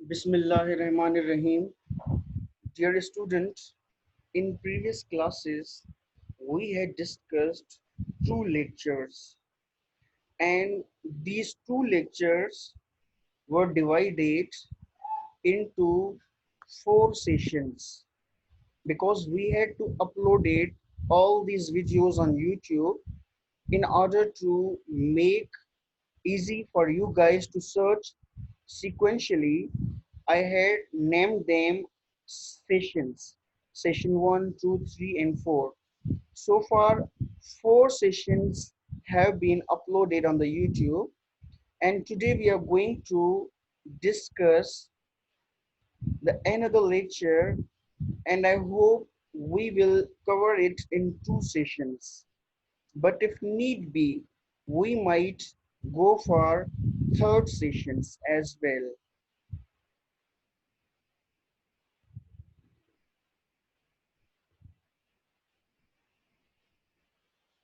Bismillahirrahmanirrahim. Dear students, in previous classes, we had discussed two lectures, and these two lectures were divided into four sessions because we had to upload it all these videos on YouTube in order to make easy for you guys to search sequentially. I had named them sessions, session 1, 2, 3, and 4. So far, four sessions have been uploaded on the YouTube, and today we are going to discuss the another lecture, and I hope we will cover it in two sessions. But if need be, we might go for third sessions as well.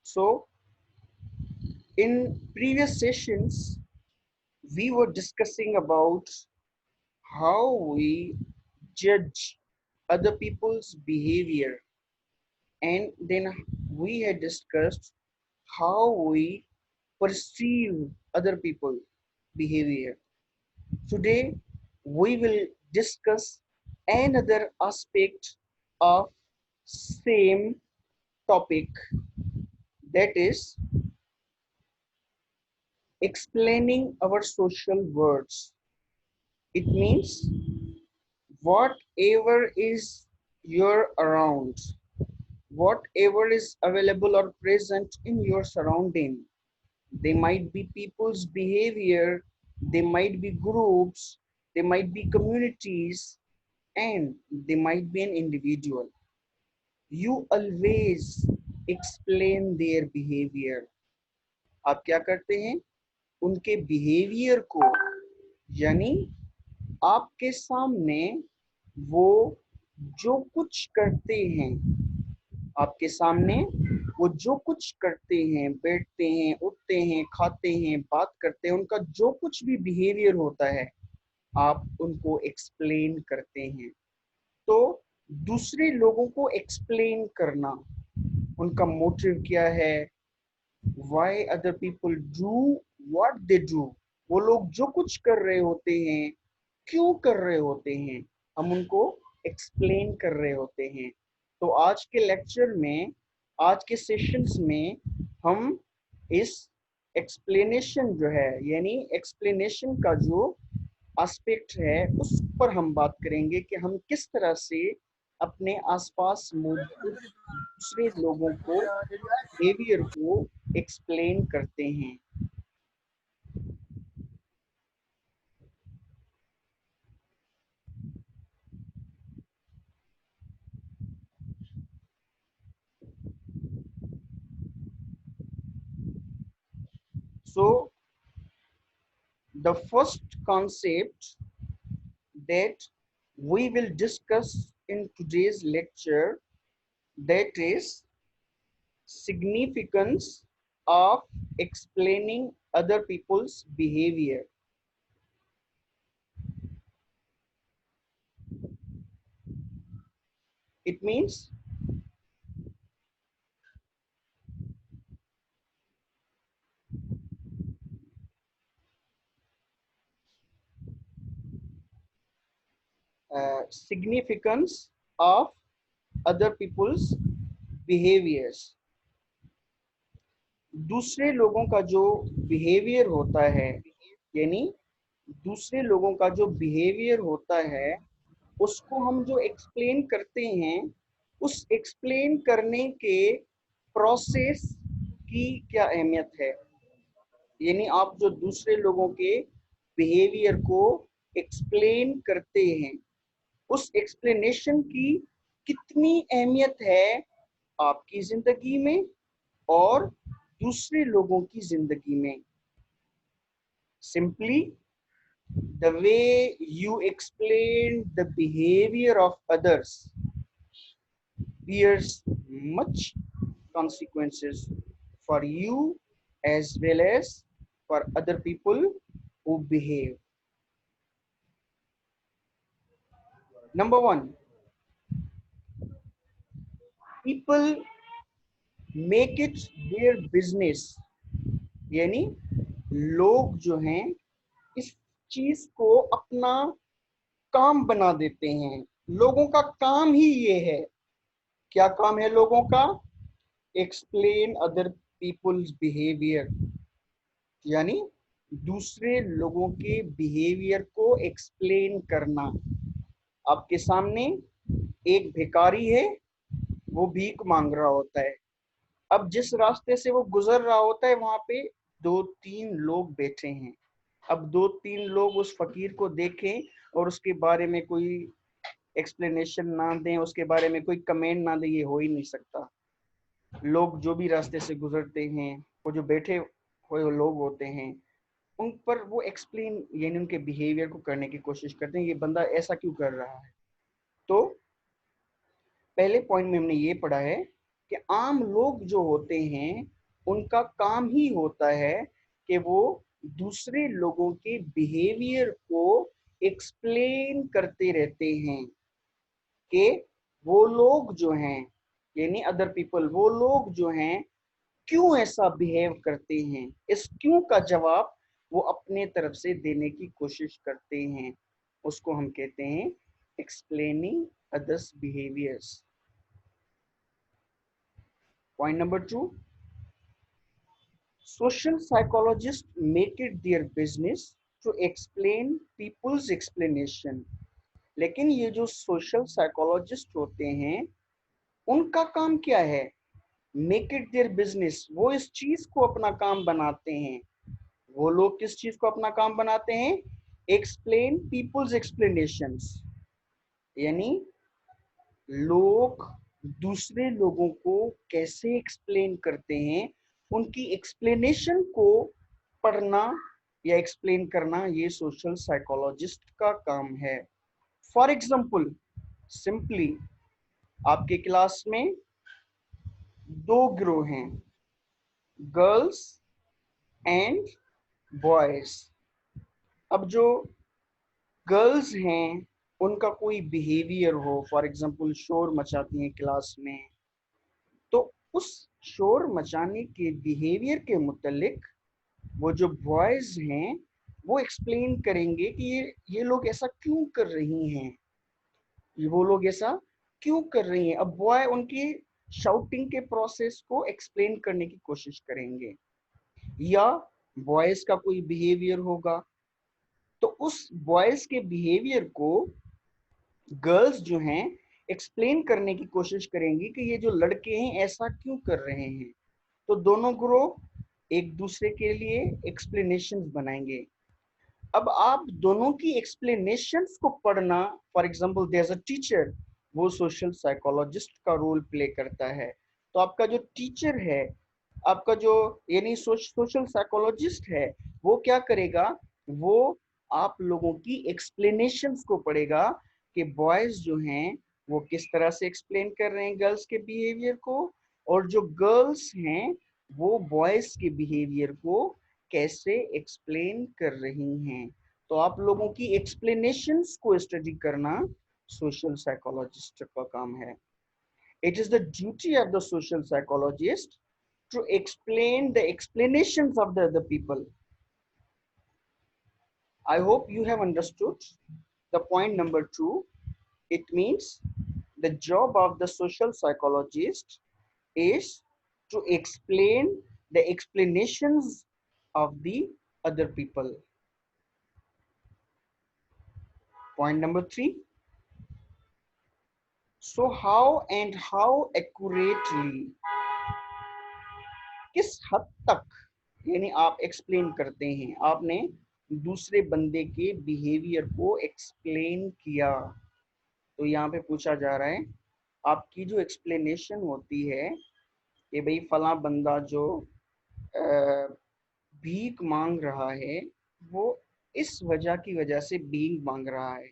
So in previous sessions, we were discussing about how we judge other people's behavior, and then we had discussed how we perceive other people behavior. Today we will discuss another aspect of same topic, that is explaining our social words. It means whatever is your around, whatever is available or present in your surrounding. They might be people's behavior, they might be groups, they might be communities, and they might be an individual. You always explain their behavior. आप क्या करते हैं? उनके behaviour को, यानी आपके सामने वो जो कुछ करते हैं, आपके सामने वो जो कुछ करते हैं, बैठते हैं, उठते हैं, खाते हैं, बात करते हैं, उनका जो कुछ भी बिहेवियर होता है, आप उनको एक्सप्लेन करते हैं. तो दूसरे लोगों को एक्सप्लेन करना, उनका मोटिव क्या है, why other people do what they do, वो लोग जो कुछ कर रहे होते हैं, क्यों कर रहे होते हैं, हम उनको एक्सप्लेन कर रहे होते हैं. तो आज के लेक्चर में, आज के सेशंस में हम इस एक्सप्लेनेशन जो है, यानी एक्सप्लेनेशन का जो एस्पेक्ट है, उस पर हम बात करेंगे कि हम किस तरह से अपने आसपास मौजूद दूसरे लोगों को, बिहेवियर को एक्सप्लेन करते हैं. So the first concept that we will discuss in today's lecture, that is significance of explaining other people's behavior. It means significance of other people's behaviors. दूसरे लोगों का जो बिहेवियर होता है, यानी दूसरे लोगों का जो बिहेवियर होता है, उसको हम जो एक्सप्लेन करते हैं, उस एक्सप्लेन करने के प्रोसेस की क्या अहमियत है. यानी आप जो दूसरे लोगों के बिहेवियर को एक्सप्लेन करते हैं, उस एक्सप्लेनेशन की कितनी अहमियत है आपकी जिंदगी में और दूसरे लोगों की जिंदगी में. Simply the way you explain the behavior of others bears much consequences for you as well as for other people who behave. Number one, people make it their business, यानी लोग जो हैं इस चीज को अपना काम बना देते हैं। लोगों का काम ही ये है। क्या काम है लोगों का? एक्सप्लेन अदर पीपल्स बिहेवियर, यानी दूसरे लोगों के बिहेवियर को एक्सप्लेन करना। आपके सामने एक भिखारी है, वो भीख मांग रहा होता है। अब जिस रास्ते से वो गुजर रहा होता है वहां पे दो तीन लोग बैठे हैं। अब दो तीन लोग उस फकीर को देखें और उसके बारे में कोई एक्सप्लेनेशन ना दें, उसके बारे में कोई कमेंट ना दें, ये हो ही नहीं सकता। लोग जो भी रास्ते से गुजरते हैं, वो जो बैठे हुए लोग होते हैं, उन पर वो एक्सप्लेन यानी उनके बिहेवियर को करने की कोशिश करते हैं, ये बंदा ऐसा क्यों कर रहा है। तो पहले पॉइंट में हमने ये पढ़ा है कि आम लोग जो होते हैं उनका काम ही होता है कि वो दूसरे लोगों के बिहेवियर को एक्सप्लेन करते रहते हैं कि वो लोग जो हैं यानी अदर पीपल, वो लोग जो हैं क्यों ऐसा बिहेव करते हैं। इस क्यों का जवाब वो अपने तरफ से देने की कोशिश करते हैं। उसको हम कहते हैं explaining others behaviours. Point number two, social psychologists make it their business to explain people's explanation। लेकिन ये जो सोशल साइकोलॉजिस्ट होते हैं उनका काम क्या है? मेक इट देयर बिजनेस, वो इस चीज को अपना काम बनाते हैं। वो लोग किस चीज को अपना काम बनाते हैं? एक्सप्लेन पीपल्स एक्सप्लेनेशंस, यानी लोग दूसरे लोगों को कैसे एक्सप्लेन करते हैं, उनकी एक्सप्लेनेशन को पढ़ना या एक्सप्लेन करना, ये सोशल साइकोलॉजिस्ट का काम है। फॉर एग्जाम्पल, सिंपली आपके क्लास में दो ग्रुप हैं, गर्ल्स एंड बॉयज। अब जो गर्ल्स हैं उनका कोई बिहेवियर हो, फॉर एग्जाम्पल शोर मचाती हैं क्लास में, तो उस शोर मचाने के बिहेवियर के मुतालिक वो जो बॉयज हैं वो एक्सप्लेन करेंगे कि ये लोग ऐसा क्यों कर रही हैं, ये वो लोग ऐसा क्यों कर रही हैं। अब बॉय उनकी शाउटिंग के प्रोसेस को एक्सप्लेन करने की कोशिश करेंगे, या बॉयज का कोई बिहेवियर होगा तो उस बॉयज के बिहेवियर को गर्ल्स जो हैं एक्सप्लेन करने की कोशिश करेंगी कि ये जो लड़के हैं ऐसा क्यों कर रहे हैं। तो दोनों ग्रुप एक दूसरे के लिए एक्सप्लेनेशंस बनाएंगे। अब आप दोनों की एक्सप्लेनेशंस को पढ़ना, for example there is a teacher, वो सोशल साइकोलॉजिस्ट का रोल प्ले करता है। तो आपका जो टीचर है, आपका जो यानी सोशल साइकोलॉजिस्ट है, वो क्या करेगा? वो आप लोगों की एक्सप्लेनेशंस को पढ़ेगा कि बॉयज जो हैं वो किस तरह से एक्सप्लेन कर रहे हैं गर्ल्स के बिहेवियर को, और जो गर्ल्स हैं वो बॉयज के बिहेवियर को कैसे एक्सप्लेन कर रही हैं। तो आप लोगों की एक्सप्लेनेशंस को स्टडी करना सोशल साइकोलॉजिस्ट का काम है। It is the duty of the social psychologist to explain the explanations of the other people. I hope you have understood the point number two. It means the job of the social psychologist is to explain the explanations of the other people. Point number three. So how and how accurately, किस हद तक यानी आप explain करते हैं, आपने दूसरे बंदे के बिहेवियर को एक्सप्लेन किया। तो यहाँ पे पूछा जा रहा है आपकी जो एक्सप्लेनेशन होती है कि भाई फला बंदा जो भीख मांग रहा है वो इस वजह की वजह से भीख मांग रहा है।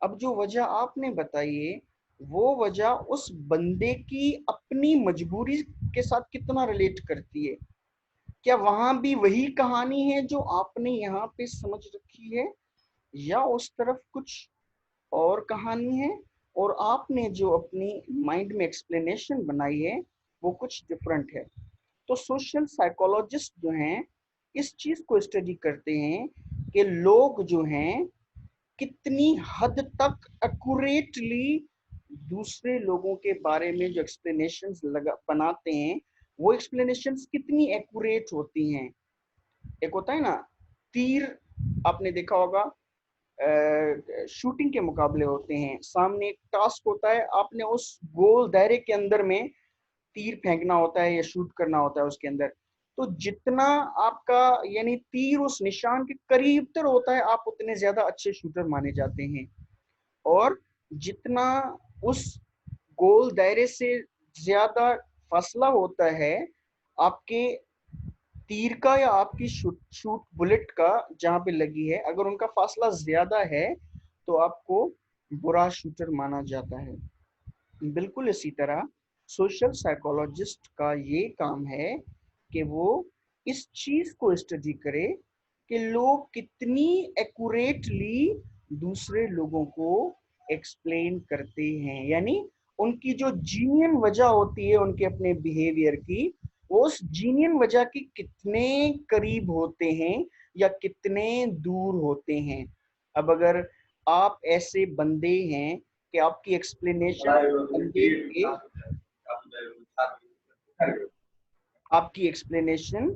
अब जो वजह आपने बताई है वो वजह उस बंदे की अपनी मजबूरी के साथ कितना रिलेट करती है। क्या वहां भी वही कहानी है जो आपने यहाँ पे समझ रखी है, या उस तरफ कुछ और कहानी है, और आपने जो अपनी माइंड में एक्सप्लेनेशन बनाई है वो कुछ डिफरेंट है। तो सोशल साइकोलॉजिस्ट जो हैं इस चीज को स्टडी करते हैं कि लोग जो हैं कितनी हद तक एक्यूरेटली दूसरे लोगों के बारे में जो एक्सप्लेनेशंस लगा बनाते हैं वो एक्सप्लेनेशंस कितनी एक्यूरेट होती हैं। एक होता है ना तीर, आपने देखा होगा शूटिंग के मुकाबले होते हैं, सामने एक टास्क होता है, आपने उस गोल दायरे के अंदर में तीर फेंकना होता है या शूट करना होता है उसके अंदर। तो जितना आपका यानी तीर उस निशान के करीब तर होता है आप उतने ज्यादा अच्छे शूटर माने जाते हैं, और जितना उस गोल दायरे से ज्यादा फासला होता है आपके तीर का या आपकी शूट शूट बुलेट का जहां पे लगी है, अगर उनका फासला ज्यादा है तो आपको बुरा शूटर माना जाता है। बिल्कुल इसी तरह सोशल साइकोलॉजिस्ट का ये काम है कि वो इस चीज को स्टडी करे कि लोग कितनी एक्यूरेटली दूसरे लोगों को एक्सप्लेन करते हैं, यानी उनकी जो जीनियन वजह होती है उनके अपने बिहेवियर की, वो उस जीनियन वजह की कितने करीब होते हैं या कितने दूर होते हैं। अब अगर आप ऐसे बंदे हैं कि आपकी एक्सप्लेनेशन बंदे के आपकी एक्सप्लेनेशन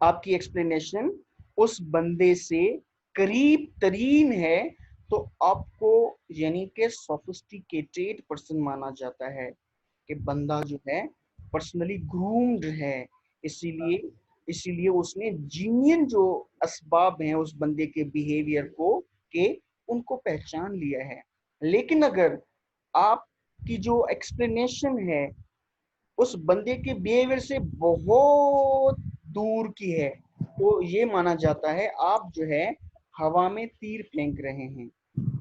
आपकी एक्सप्लेनेशन उस बंदे से करीब तरीन है तो आपको यानी कि सोफिस्टिकेटेड पर्सन माना जाता है, कि बंदा जो है पर्सनली ग्रूम्ड है, इसीलिए इसीलिए उसने जीनियन जो असबाब हैं उस बंदे के बिहेवियर को के उनको पहचान लिया है। लेकिन अगर आपकी जो एक्सप्लेनेशन है उस बंदे के बिहेवियर से बहुत दूर की है तो ये माना जाता है आप जो है हवा में तीर फेंक रहे हैं,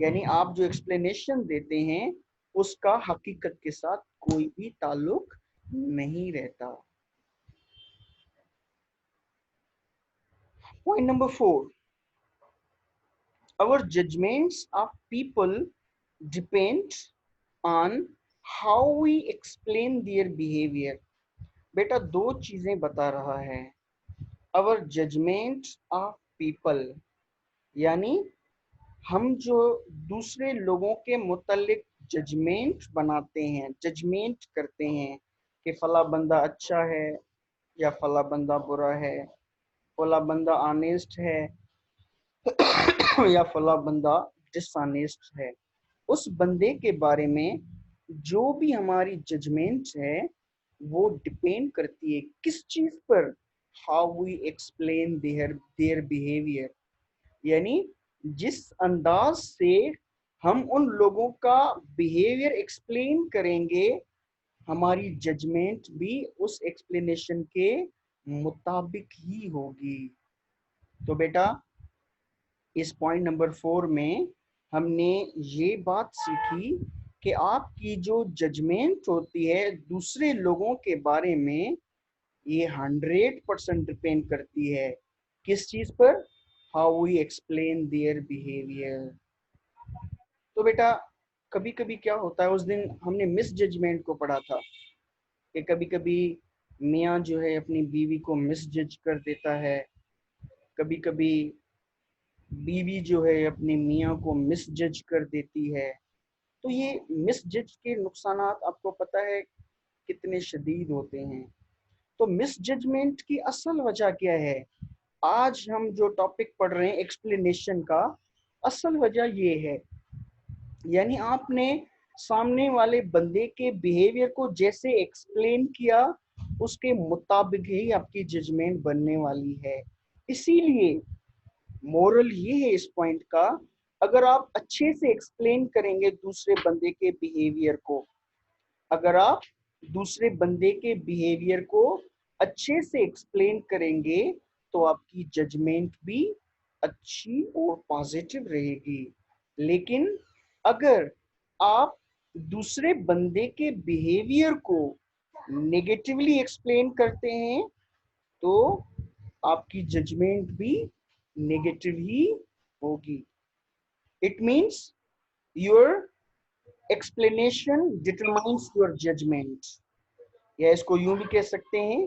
यानी आप जो एक्सप्लेनेशन देते हैं उसका हकीकत के साथ कोई भी ताल्लुक नहीं रहता। Point number 4, our judgments of people depend on how we explain their behavior। बेटा दो चीजें बता रहा है, our judgment of people यानी हम जो दूसरे लोगों के मुतालिक जजमेंट बनाते हैं, जजमेंट करते हैं कि फला बंदा अच्छा है या फला बंदा बुरा है, फला बंदा ऑनेस्ट है या फला बंदा डिसऑनेस्ट है, उस बंदे के बारे में जो भी हमारी जजमेंट है वो डिपेंड करती है किस चीज पर, how we explain their behaviour, यानी जिस अंदाज से हम उन लोगों का बिहेवियर एक्सप्लेन करेंगे हमारी जजमेंट भी उस एक्सप्लेनेशन के मुताबिक ही होगी। तो बेटा इस पॉइंट नंबर 4 में हमने ये बात सीखी कि आपकी जो जजमेंट होती है दूसरे लोगों के बारे में ये 100% डिपेंड करती है किस चीज पर, how we explain their behaviour. तो बेटा कभी कभी क्या होता है, उस दिन हमने मिस जजमेंट को पढ़ा था कि कभी कभी मियाँ जो है अपनी बीवी को मिस जज कर देता है, कभी कभी बीवी जो है अपने मियाँ को मिस जज कर देती है। तो ये मिस जज के नुकसान आपको पता है कितने शदीद होते हैं। तो मिस जजमेंट की असल वजह क्या है, आज हम जो टॉपिक पढ़ रहे हैं एक्सप्लेनेशन का, असल वजह ये है, यानी आपने सामने वाले बंदे के बिहेवियर को जैसे एक्सप्लेन किया उसके मुताबिक ही आपकी जजमेंट बनने वाली है। इसीलिए मोरल ये है इस पॉइंट का, अगर आप अच्छे से एक्सप्लेन करेंगे दूसरे बंदे के बिहेवियर को, अगर आप दूसरे बंदे के बिहेवियर को अच्छे से एक्सप्लेन करेंगे तो आपकी जजमेंट भी अच्छी और पॉजिटिव रहेगी। लेकिन अगर आप दूसरे बंदे के बिहेवियर को नेगेटिवली एक्सप्लेन करते हैं तो आपकी जजमेंट भी नेगेटिव ही होगी। It means your explanation determines your judgment. या इसको यूं भी कह सकते हैं,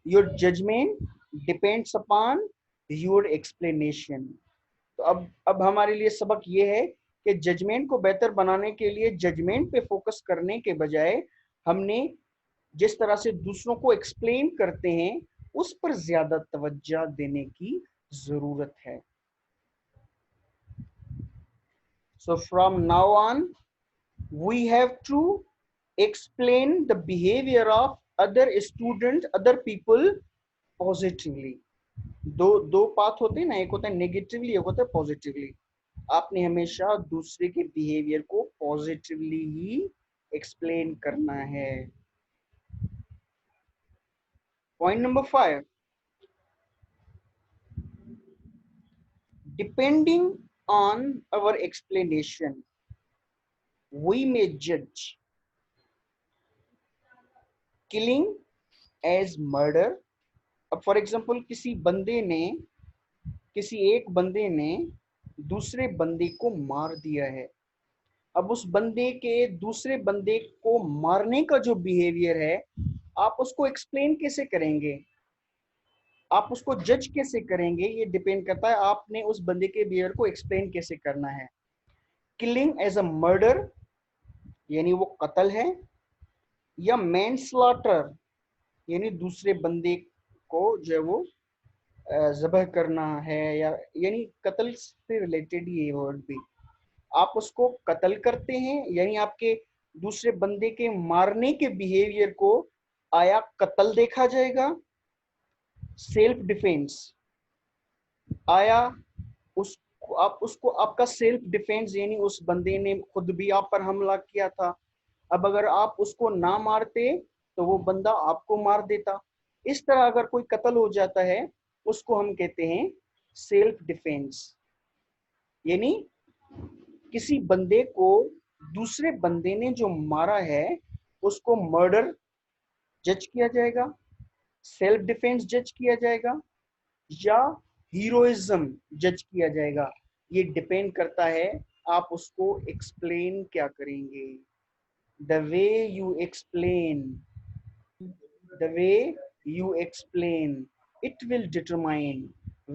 your judgment depends upon your explanation. तो अब हमारे लिए सबक ये है कि जजमेंट को बेहतर बनाने के लिए जजमेंट पे फोकस करने के बजाय हमने जिस तरह से दूसरों को एक्सप्लेन करते हैं उस पर ज्यादा तवज्जो देने की जरूरत है. So from now on we have to explain the behavior of other students, other people positively. दो पाथ होते हैं ना, एक होता है नेगेटिवली, एक होता है पॉजिटिवली. आपने हमेशा दूसरे के बिहेवियर को पॉजिटिवली ही एक्सप्लेन करना है. Point number 5, depending on our explanation we may जज किलिंग एज मर्डर. अब फॉर एग्जाम्पल किसी एक बंदे ने दूसरे बंदे को मार दिया है. अब उस बंदे के दूसरे बंदे को मारने का जो बिहेवियर है, आप उसको एक्सप्लेन कैसे करेंगे, आप उसको जज कैसे करेंगे, ये डिपेंड करता है आपने उस बंदे के बिहेवियर को एक्सप्लेन कैसे करना है. किलिंग एज अ मर्डर यानी वो कत्ल है, या मैनस्लॉटर यानी दूसरे बंदे को जो है वो ज़बह करना है, या यानी कत्ल से रिलेटेड ये वर्ड भी. आप उसको कत्ल करते हैं यानी आपके दूसरे बंदे के मारने के बिहेवियर को आया कत्ल देखा जाएगा, सेल्फ डिफेंस आया उसको आपका सेल्फ डिफेंस यानी उस बंदे ने खुद भी आप पर हमला किया था. अब अगर आप उसको ना मारते तो वो बंदा आपको मार देता. इस तरह अगर कोई कत्ल हो जाता है उसको हम कहते हैं सेल्फ डिफेंस. यानी किसी बंदे को दूसरे बंदे ने जो मारा है उसको मर्डर जज किया जाएगा, सेल्फ डिफेंस जज किया जाएगा, या हीरोइज्म जज किया जाएगा. ये डिपेंड करता है आप उसको एक्सप्लेन क्या करेंगे. The way you explain, the way you explain, it will determine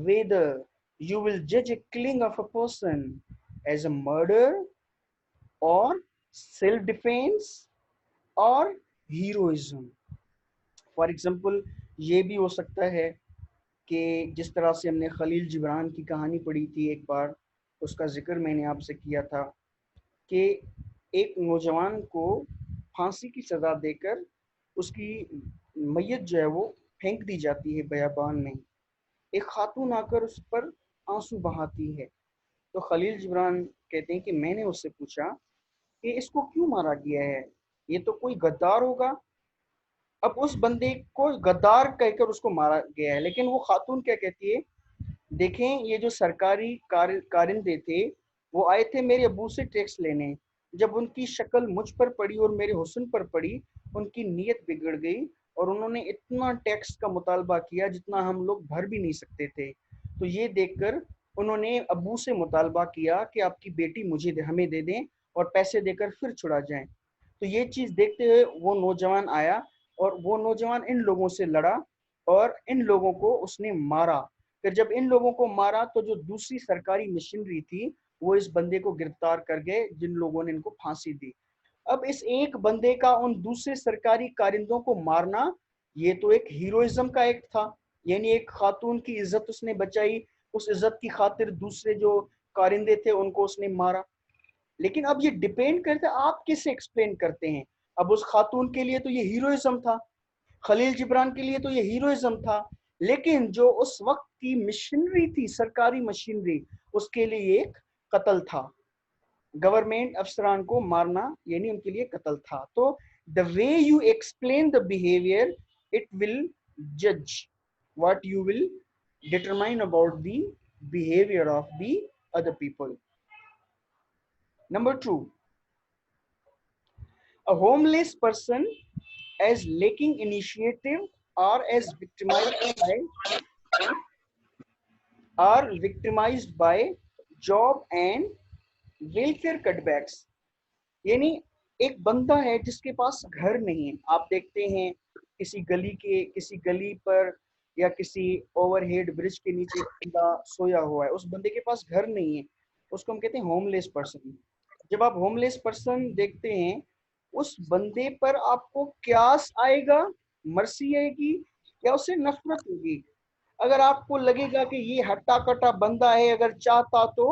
whether you will judge a killing of a person as a murder or self-defense or heroism. For example, ये भी हो सकता है कि जिस तरह से हमने खलील जिब्रान की कहानी पढ़ी थी एक बार, उसका जिक्र मैंने आपसे किया था कि एक नौजवान को फांसी की सज़ा देकर उसकी मैयत जो है वो फेंक दी जाती है बयाबान में. एक खातून आकर उस पर आंसू बहाती है. तो खलील जिब्रान कहते हैं कि मैंने उससे पूछा कि इसको क्यों मारा गया है, ये तो कोई गद्दार होगा. अब उस बंदे को गद्दार कहकर उसको मारा गया है, लेकिन वो खातून क्या कहती है, देखें ये जो सरकारी कारिंदे थे वो आए थे मेरे अबू से टैक्स लेने, जब उनकी शक्ल मुझ पर पड़ी और मेरे हुस्न पर पड़ी उनकी नीयत बिगड़ गई और उन्होंने इतना टैक्स का मुतालबा किया जितना हम लोग भर भी नहीं सकते थे. तो ये देखकर उन्होंने अबू से मुतालबा किया कि आपकी बेटी मुझे हमें दे दें और पैसे देकर फिर छुड़ा जाएं. तो ये चीज़ देखते हुए वो नौजवान आया और वो नौजवान इन लोगों से लड़ा और इन लोगों को उसने मारा. फिर जब इन लोगों को मारा तो जो दूसरी सरकारी मशीनरी थी वो इस बंदे को गिरफ्तार कर गए जिन लोगों ने इनको फांसी दी. अब इस एक बंदे का उन दूसरे सरकारी कारिंदों को मारना ये तो एक हीरोइज्म का एक्ट था, यानी एक खातून की इज्जत उसने बचाई, उस इज्जत की खातिर दूसरे जो कारिंदे थे उनको उसने मारा. लेकिन अब ये डिपेंड करता है आप किसे एक्सप्लेन करते हैं. अब उस खातून के लिए तो ये हीरोइज्म था, खलील जिब्रान के लिए तो ये हीरोइज्म था, लेकिन जो उस वक्त की मशीनरी थी, सरकारी मशीनरी, उसके लिए एक कत्ल था. गवर्नमेंट अफसरान को मारना यानी उनके लिए कत्ल था. तो the way you explain the behaviour it will जज what you will determine about the behaviour of the other people. Number 2, a homeless person as lacking initiative or as victimized by job and welfare cutbacks, यानी एक बंदा है जिसके पास घर नहीं है, आप देखते हैं किसी गली पर या किसी ओवरहेड ब्रिज के नीचे एक बंदा सोया हुआ है, उस बंदे के पास घर नहीं है, उसको हम कहते हैं होमलेस पर्सन। जब आप होमलेस पर्सन देखते हैं, उस बंदे पर आपको क्यास आएगा, मर्सी आएगी, या उससे नफरत होगी? अगर आपको लगेगा कि ये हट्टा कट्टा बंदा है, अगर चाहता तो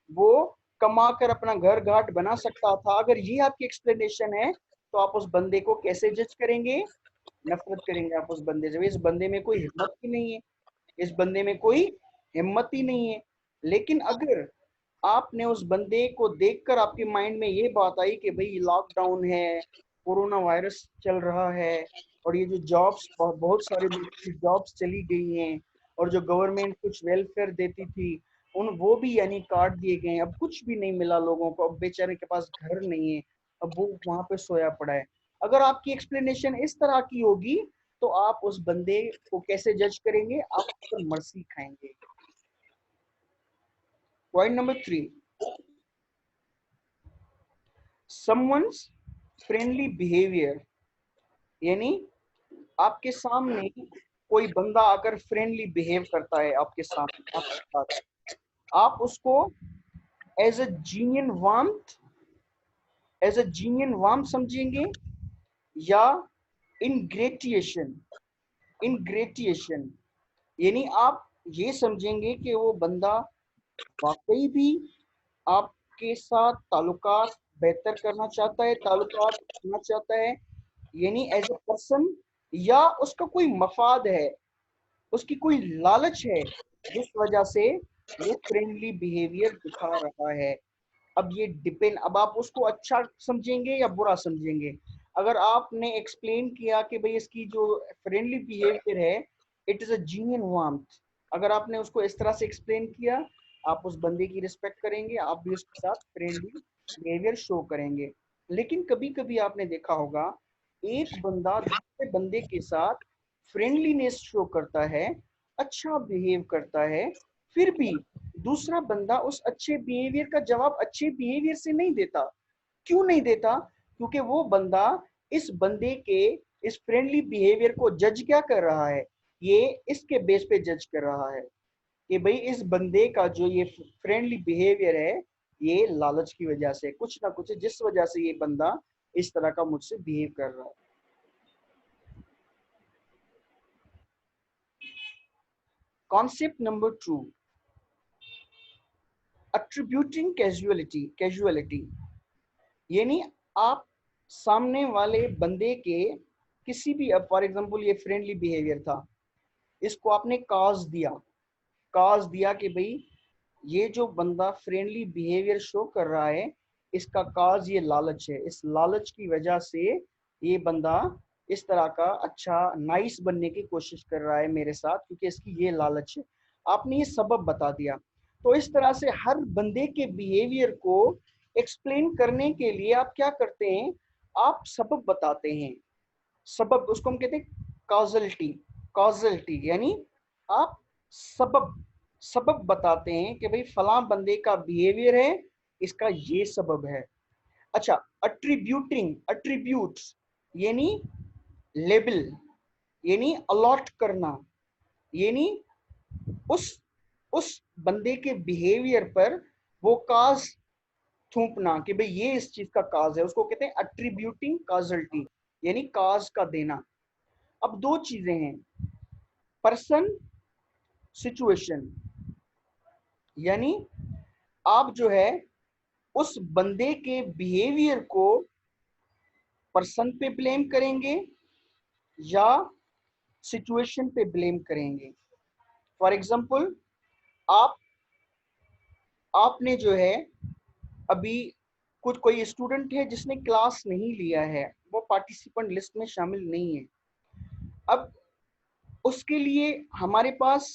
वो कमा कर अपना घर घाट बना सकता था, अगर ये आपकी एक्सप्लेनेशन है, तो आप उस बंदे को कैसे जज करेंगे? नफरत करेंगे आप उस बंदे से। इस बंदे में कोई हिम्मत ही नहीं है, इस बंदे में कोई हिम्मत ही नहीं है। लेकिन अगर आपने उस बंदे को देखकर आपके माइंड में ये बात आई कि भाई लॉकडाउन है, कोरोना वायरस चल रहा है, और ये जो जॉब्स, बहुत सारे लोगों की जॉब्स चली गई हैं, और जो गवर्नमेंट कुछ वेलफेयर देती थी उन वो भी यानी काट दिए गए हैं, अब कुछ भी नहीं मिला लोगों को, अब बेचारे के पास घर नहीं है, अब वो वहां पे सोया पड़ा है। अगर आपकी एक्सप्लेनेशन इस तरह की होगी, तो आप उस बंदे को कैसे जज करेंगे? आप उस पर मर्सी खाएंगे। Point number 3, someone's friendly behaviour, यानी आपके सामने कोई बंदा अगर फ्रेंडली बिहेव करता है आपके सामने, आपके साथ, आप उसको एज अ जीनियन वार्मथ समझेंगे, या इनग्रेटिएशन? इनग्रेटिएशन यानी आप ये समझेंगे कि वो बंदा वाकई भी आपके साथ ताल्लुकात बेहतर करना चाहता है, ताल्लुकात रखना चाहता है, यानी एज ए पर्सन, या उसका कोई मफाद है, उसकी कोई लालच है जिस वजह से वो फ्रेंडली बिहेवियर दिखा रहा है। अब ये डिपेंड, अब आप उसको अच्छा समझेंगे या बुरा समझेंगे। अगर आपने एक्सप्लेन किया कि भाई इसकी जो फ्रेंडली बिहेवियर है, इट इज अ जीनियन वार्मथ, अगर आपने उसको इस तरह से एक्सप्लेन किया, आप उस बंदे की रिस्पेक्ट करेंगे, आप भी उसके साथ फ्रेंडली बिहेवियर शो करेंगे। लेकिन कभी कभी आपने देखा होगा, एक बंदा दूसरे बंदे के साथ फ्रेंडलीनेस शो करता है, अच्छा बिहेव करता है, फिर भी दूसरा बंदा उस अच्छे बिहेवियर का जवाब अच्छे बिहेवियर से नहीं देता। क्यों नहीं देता? क्योंकि वो बंदा इस बंदे के इस फ्रेंडली बिहेवियर को जज क्या कर रहा है, ये इसके बेस पे जज कर रहा है कि भाई इस बंदे का जो ये फ्रेंडली बिहेवियर है, ये लालच की वजह से, कुछ ना कुछ जिस वजह से ये बंदा इस तरह का मुझसे बिहेव कर रहा है। कॉन्सेप्ट नंबर 2, अट्रीब्यूटिंग कैजुअलिटी, यानी आप सामने वाले बंदे के किसी भी, फॉर एग्जांपल ये फ्रेंडली बिहेवियर था, इसको आपने काज दिया कि भाई ये जो बंदा फ्रेंडली बिहेवियर शो कर रहा है, इसका काज ये लालच है, इस लालच की वजह से ये बंदा इस तरह का अच्छा नाइस बनने की कोशिश कर रहा है मेरे साथ, क्योंकि इसकी ये लालच है। आपने ये सबब बता दिया। तो इस तरह से हर बंदे के बिहेवियर को एक्सप्लेन करने के लिए आप क्या करते हैं? आप सबब बताते हैं। सबब, उसको हम कहते हैं कॉजलिटी, यानी आप सबब सबब बताते हैं कि भाई फलां बंदे का बिहेवियर है, इसका ये सबब है। अच्छा, अट्रीब्यूट्स यानी लेबल, यानी अलॉट करना, यानी उस उस बंदे के बिहेवियर पर वो काज थूपना कि भाई ये इस चीज का काज है, उसको कहते हैं अट्रीब्यूटिंग कॉजलिटी, यानी काज का देना। अब दो चीजें हैं, पर्सन, सिचुएशन, यानी आप जो है उस बंदे के बिहेवियर को पर्सन पे ब्लेम करेंगे या सिचुएशन पे ब्लेम करेंगे। फॉर एग्जांपल, आप आपने जो है अभी कुछ कोई स्टूडेंट है जिसने क्लास नहीं लिया है, वो पार्टिसिपेंट लिस्ट में शामिल नहीं है। अब उसके लिए हमारे पास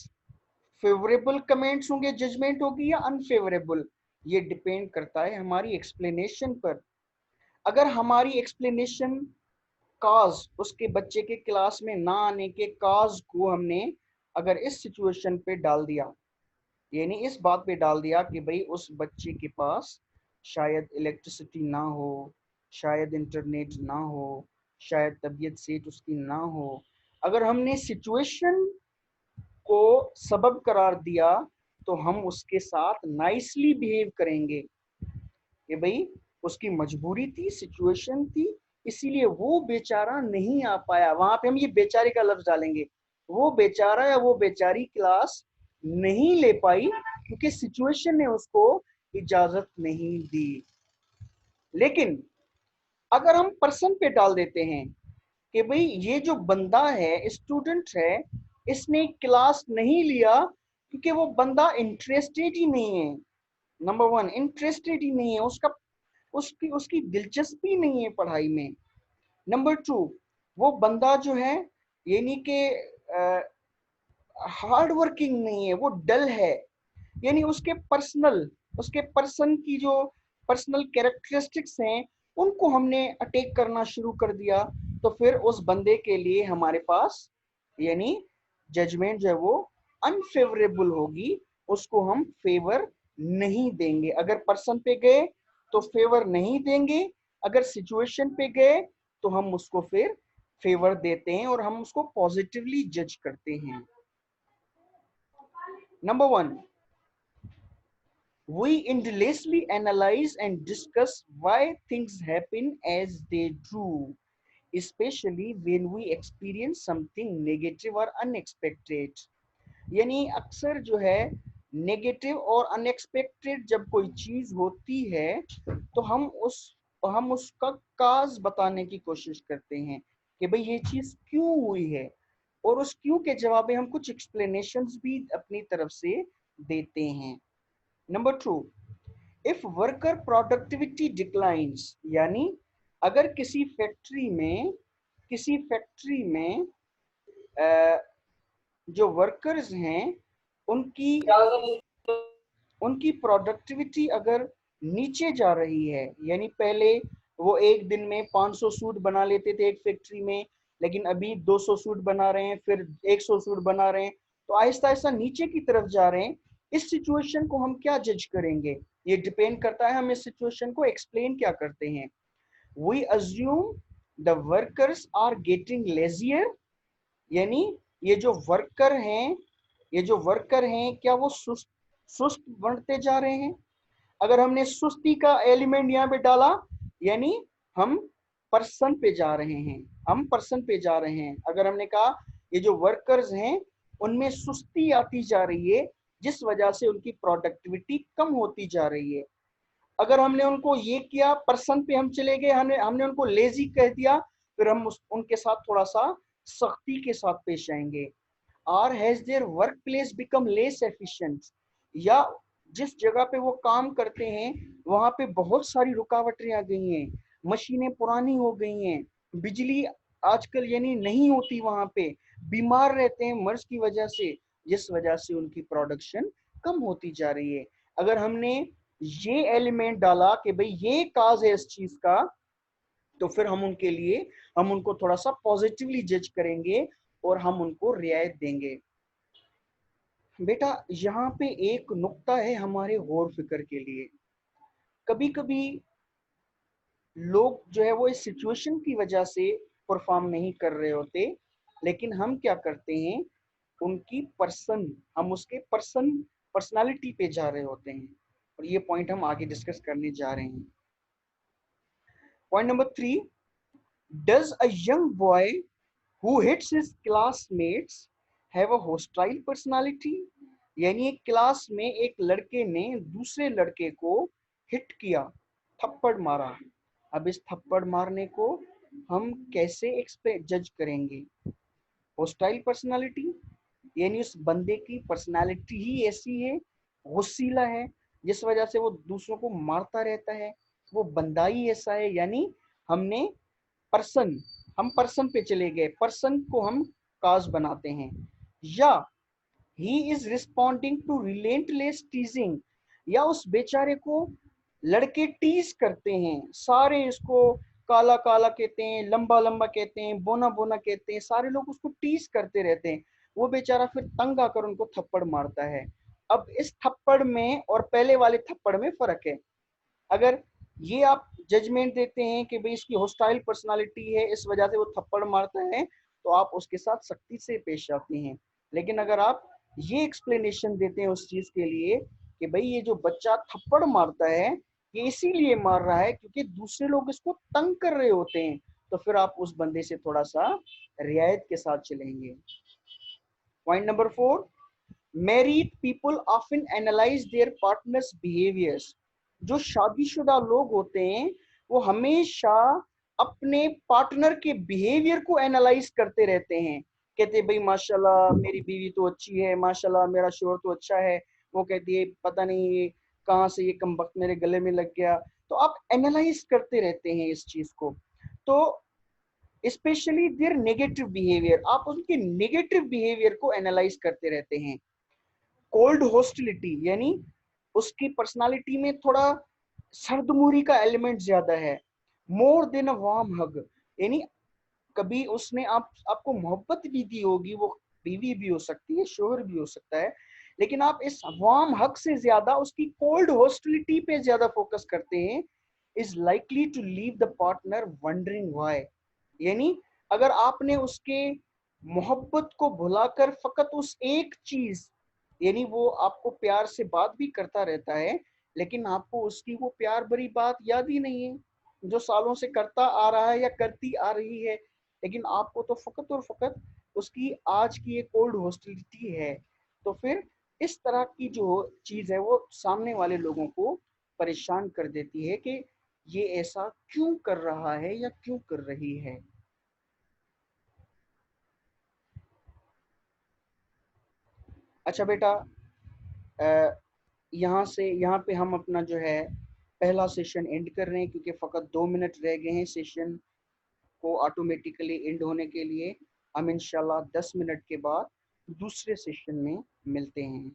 फेवरेबल कमेंट्स होंगे, जजमेंट होगी, या अनफेवरेबल, ये डिपेंड करता है हमारी एक्सप्लेनेशन पर। अगर हमारी एक्सप्लेनेशन काज, उसके बच्चे के क्लास में ना आने के काज को हमने अगर इस सिचुएशन पे डाल दिया, यानी इस बात पे डाल दिया कि भाई उस बच्चे के पास शायद इलेक्ट्रिसिटी ना हो, शायद इंटरनेट ना हो, शायद तबीयत सेहत उसकी ना हो। अगर हमने सिचुएशन को सबब करार दिया तो हम उसके साथ नाइसली बिहेव करेंगे कि भाई उसकी मजबूरी थी, सिचुएशन थी, इसीलिए वो बेचारा नहीं आ पाया। वहां पे हम ये बेचारे का लफ्ज डालेंगे, वो बेचारा या वो बेचारी क्लास नहीं ले पाई क्योंकि सिचुएशन ने उसको इजाजत नहीं दी। लेकिन अगर हम पर्सन पे डाल देते हैं कि भाई ये जो बंदा है, स्टूडेंट है, इसने क्लास नहीं लिया क्योंकि वो बंदा इंटरेस्टेड ही नहीं है। नंबर वन, इंटरेस्टेड ही नहीं है, उसका उसकी उसकी दिलचस्पी नहीं है पढ़ाई में। नंबर टू, वो बंदा जो है यानी कि हार्ड वर्किंग नहीं है, वो डल है। यानी उसके पर्सन की जो पर्सनल कैरेक्टरिस्टिक्स हैं उनको हमने अटैक करना शुरू कर दिया, तो फिर उस बंदे के लिए हमारे पास यानी जजमेंट जो है वो अनफेवरेबल होगी, उसको हम फेवर नहीं देंगे। अगर पर्सन पे गए तो फेवर नहीं देंगे, अगर सिचुएशन पे गए तो हम उसको फिर फेवर देते हैं और हम उसको पॉजिटिवली जज करते हैं। Number one, we endlessly analyze and discuss why things happen as they do, especially when we experience something negative or unexpected। यानी अक्सर जो है नेगेटिव और अनएक्सपेक्टेड जब कोई चीज होती है तो हम उसका काज बताने की कोशिश करते हैं कि भाई ये चीज क्यों हुई है, और उस क्यों के जवाब में हम कुछ एक्सप्लेनेशंस भी अपनी तरफ से देते हैं। Number two, if worker productivity declines, यानी अगर किसी फैक्ट्री में जो वर्कर्स हैं उनकी उनकी प्रोडक्टिविटी अगर नीचे जा रही है, यानी पहले वो एक दिन में 500 सूट बना लेते थे एक फैक्ट्री में, लेकिन अभी 200 सूट बना रहे हैं, फिर 100 सूट बना रहे हैं, तो आहिस्ता आहिस्ता नीचे की तरफ जा रहे हैं। इस सिचुएशन को हम क्या जज करेंगे, ये डिपेंड करता है हम इस सिचुएशन को एक्सप्लेन क्या करते हैं। We assume the workers are getting lazier, यानी ये जो वर्कर हैं ये जो वर्कर हैं क्या वो सुस्त सुस्त बढ़ते जा रहे हैं। अगर हमने सुस्ती का एलिमेंट यहाँ पे डाला यानी हम पर्सन पे जा रहे हैं, हम पर्सन पे जा रहे हैं। अगर हमने कहा ये जो वर्कर्स हैं उनमें सुस्ती आती जा रही है जिस वजह से उनकी प्रोडक्टिविटी कम होती जा रही है। अगर हमने उनको ये किया, पर्सन पे हम चले गए, हमने हमने उनको लेजी कह दिया, फिर हम उनके साथ थोड़ा सा सख्ती के साथ पेश आएंगे। Or has their work place become less efficient, या जिस जगह पे वो काम करते हैं वहां पे बहुत सारी रुकावटें आ गई हैं, मशीनें पुरानी हो गई हैं, बिजली आजकल यानी नहीं होती, वहां पे बीमार रहते हैं मर्ज की वजह से, जिस वजह से उनकी प्रोडक्शन कम होती जा रही है। अगर हमने ये एलिमेंट डाला कि भाई ये काज है इस चीज का, तो फिर हम उनको थोड़ा सा पॉजिटिवली जज करेंगे और हम उनको रियायत देंगे। बेटा यहाँ पे एक नुक्ता है हमारे गौर फिक्र के लिए। कभी कभी लोग जो है वो इस सिचुएशन की वजह से परफॉर्म नहीं कर रहे होते, लेकिन हम क्या करते हैं उनकी हम उसके पर्सनालिटी पे जा रहे होते हैं, और ये पॉइंट हम आगे डिस्कस करने जा रहे हैं। Point number 3, does a young boy who hits his classmates have a hostile personality, यानी एक क्लास में एक लड़के ने दूसरे लड़के को हिट किया, थप्पड़ मारा। अब इस थप्पड़ मारने को हम कैसे जज करेंगे। हॉस्टाइल पर्सनालिटी यानी उस बंदे की पर्सनालिटी ही ऐसी है, गुस्सीला है, जिस वजह से वो दूसरों को मारता रहता है, वो बंदा ही ऐसा है। यानी हमने पर्सन हम पर्सन पे चले गए, पर्सन को हम काज बनाते हैं। या he is responding to relentless teasing, या उस बेचारे को लड़के टीज करते हैं, सारे इसको काला काला कहते हैं, लंबा लंबा कहते हैं, बोना बोना कहते हैं, सारे लोग उसको टीज करते रहते हैं, वो बेचारा फिर तंग आकर उनको थप्पड़ मारता है। अब इस थप्पड़ में और पहले वाले थप्पड़ में फर्क है। अगर ये आप जजमेंट देते हैं कि भाई इसकी हॉस्टाइल पर्सनालिटी है, इस वजह से वो थप्पड़ मारता है, तो आप उसके साथ सख्ती से पेश आते हैं। लेकिन अगर आप ये एक्सप्लेनेशन देते हैं उस चीज के लिए कि भाई ये जो बच्चा थप्पड़ मारता है ये इसीलिए मार रहा है क्योंकि दूसरे लोग इसको तंग कर रहे होते हैं, तो फिर आप उस बंदे से थोड़ा सा रियायत के साथ चलेंगे। Point number 4, married people often analyse there partners behaviours. जो शादीशुदा लोग होते हैं वो हमेशा अपने पार्टनर के बिहेवियर को एनालाइज करते रहते हैं। कहते भाई माशाल्लाह मेरी बीवी तो अच्छी है, माशाल्लाह मेरा शोहर तो अच्छा है, वो कहती है पता नहीं ये कहाँ से ये कमबख्त मेरे गले में लग गया। तो आप एनालाइज करते रहते हैं इस चीज को। तो स्पेशली देयर नेगेटिव बिहेवियर, आप उनके नेगेटिव बिहेवियर को एनालाइज करते रहते हैं। कोल्ड हॉस्टिलिटी यानी उसकी पर्सनालिटी में थोड़ा सर्दमूरी का एलिमेंट ज्यादा है। मोर देन अ वार्म हग, यानी कभी उसने आपको मोहब्बत भी दी होगी, वो बीवी भी हो सकती है, शोहर भी हो सकता है, लेकिन आप इस वार्म हक से ज्यादा उसकी कोल्ड हॉस्टिलिटी पे ज्यादा फोकस करते हैं। Is likely to leave the partner wondering why, यानी अगर आपने उसके मोहब्बत को भुलाकर फकत उस एक चीज, यानी वो आपको प्यार से बात भी करता रहता है लेकिन आपको उसकी वो प्यार भरी बात याद ही नहीं है जो सालों से करता आ रहा है या करती आ रही है, लेकिन आपको तो फकत और फकत उसकी आज की एक कोल्ड हॉस्टिलिटी है। तो फिर इस तरह की जो चीज है वो सामने वाले लोगों को परेशान कर देती है कि ये ऐसा क्यों कर रहा है या क्यों कर रही है। अच्छा बेटा, यहाँ पे हम अपना जो है पहला सेशन एंड कर रहे हैं क्योंकि फ़कत 2 मिनट रह गए हैं सेशन को ऑटोमेटिकली एंड होने के लिए। हम इंशाल्लाह 10 मिनट के बाद दूसरे सेशन में मिलते हैं।